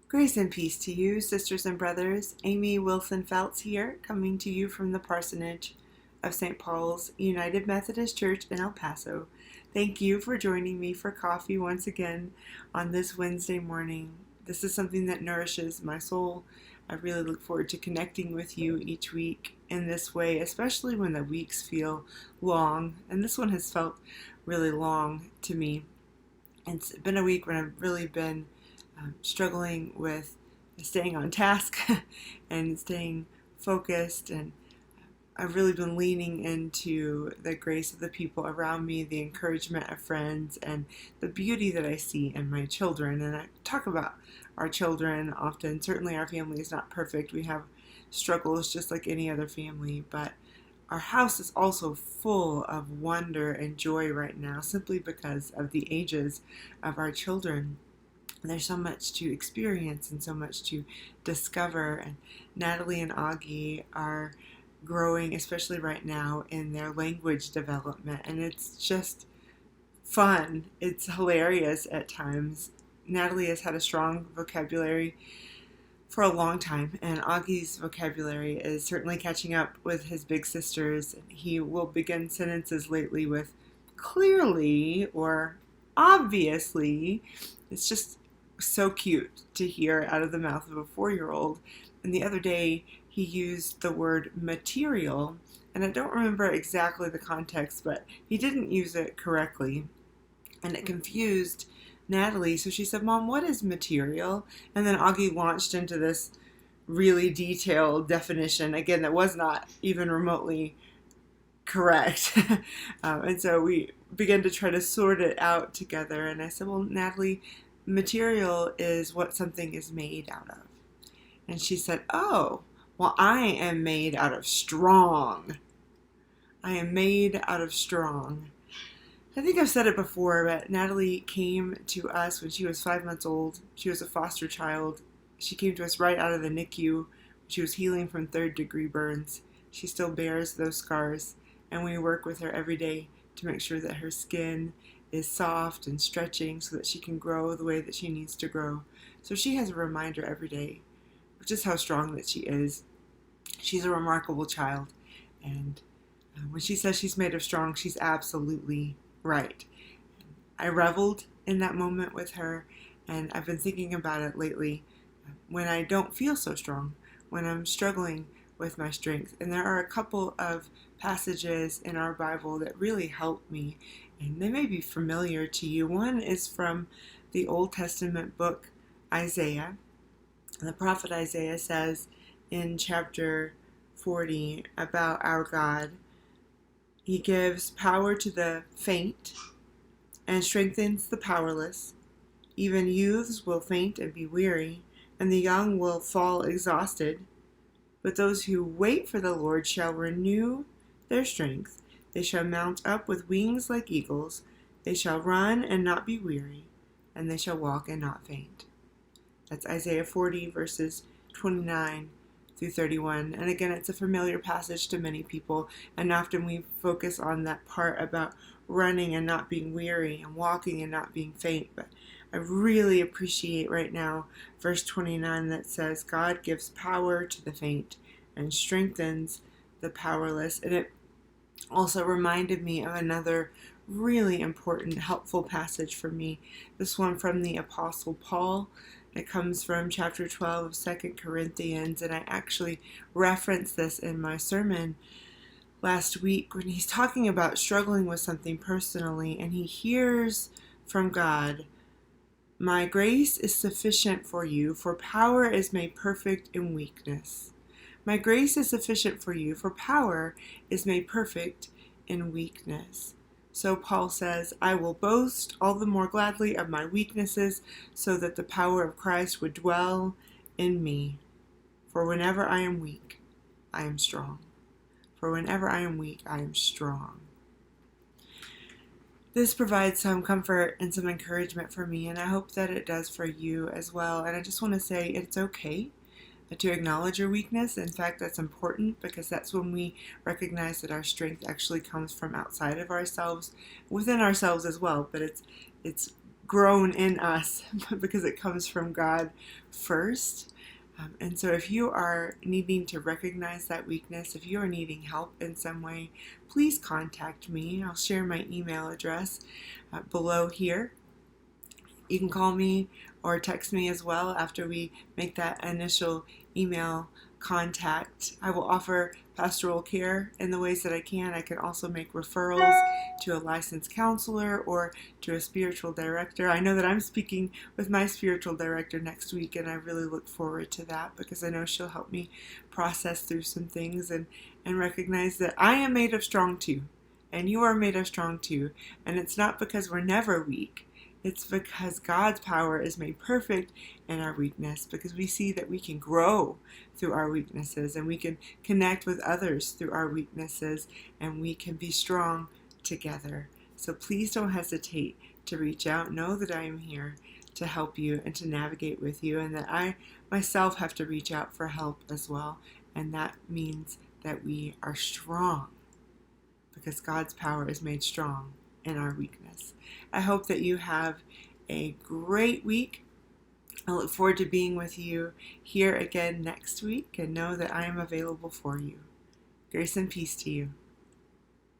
Grace and peace to you, sisters and brothers. Amy Wilson Feltz here, coming to you from the parsonage of St. Paul's United Methodist Church in El Paso. Thank you for joining me for coffee once again on this Wednesday morning. This is something that nourishes my soul. I really look forward to connecting with you each week in this way, especially when the weeks feel long. And this one has felt really long to me. It's been a week when I've really been struggling with staying on task and staying focused, and I've really been leaning into the grace of the people around me, the encouragement of friends, and the beauty that I see in my children. And I talk about our children often. Certainly our family is not perfect. We have struggles just like any other family, but our house is also full of wonder and joy right now simply because of the ages of our children. There's so much to experience and so much to discover, and Natalie and Augie are growing, especially right now, in their language development, and it's just fun. It's hilarious at times. Natalie has had a strong vocabulary for a long time, and Augie's vocabulary is certainly catching up with his big sisters. He will begin sentences lately with clearly or obviously. It's just so cute to hear out of the mouth of a 4-year-old. And the other day he used the word material, and I don't remember exactly the context, but he didn't use it correctly, and it confused Natalie. So she said, "Mom, what is material?" And then Augie launched into this really detailed definition, again, that was not even remotely correct. And so we began to try to sort it out together, and I said, "Well, Natalie, material is what something is made out of." And she said, "Oh, well, I am made out of strong. I am made out of strong." I think I've said it before, but Natalie came to us when she was 5 months old. She was a foster child. She came to us right out of the NICU. She was healing from third-degree burns. She still bears those scars, and we work with her every day to make sure that her skin is soft and stretching so that she can grow the way that she needs to grow. So she has a reminder every day of just how strong that she is. She's a remarkable child, and when she says she's made of strong, she's absolutely right. I reveled in that moment with her, and I've been thinking about it lately when I don't feel so strong, when I'm struggling with my strength. And there are a couple of passages in our Bible that really help me, and they may be familiar to you. One is from the Old Testament book Isaiah. The prophet Isaiah says in chapter 40 about our God, "He gives power to the faint and strengthens the powerless. Even youths will faint and be weary, and the young will fall exhausted. But those who wait for the Lord shall renew their strength. They shall mount up with wings like eagles. They shall run and not be weary, and they shall walk and not faint." That's Isaiah 40, verses 29 through 31. And again, it's a familiar passage to many people, and often we focus on that part about running and not being weary and walking and not being faint. But I really appreciate right now verse 29 that says, "God gives power to the faint and strengthens the powerless." And it also reminded me of another really important, helpful passage for me. This one from the Apostle Paul. It comes from chapter 12 of 2 Corinthians, and I actually referenced this in my sermon last week when he's talking about struggling with something personally, and he hears from God, "My grace is sufficient for you, for power is made perfect in weakness." My grace is sufficient for you, for power is made perfect in weakness. So Paul says, "I will boast all the more gladly of my weaknesses, so that the power of Christ would dwell in me. For whenever I am weak, I am strong. For whenever I am weak, I am strong." This provides some comfort and some encouragement for me, and I hope that it does for you as well. And I just want to say it's okay to acknowledge your weakness. In fact, that's important because that's when we recognize that our strength actually comes from outside of ourselves, within ourselves as well, but it's grown in us because it comes from God first. And so if you are needing to recognize that weakness, if you are needing help in some way, please contact me. I'll share my email address below here. You can call me or text me as well after we make that initial email contact. I will offer pastoral care in the ways that I can. I can also make referrals to a licensed counselor or to a spiritual director. I know that I'm speaking with my spiritual director next week, and I really look forward to that because I know she'll help me process through some things and recognize that I am made of strong too, and you are made of strong too. And it's not because we're never weak. It's because God's power is made perfect in our weakness, because we see that we can grow through our weaknesses and we can connect with others through our weaknesses and we can be strong together. So please don't hesitate to reach out. Know that I am here to help you and to navigate with you, and that I myself have to reach out for help as well. And that means that we are strong because God's power is made strong in our weakness. I hope that you have a great week. I look forward to being with you here again next week, and know that I am available for you. Grace and peace to you.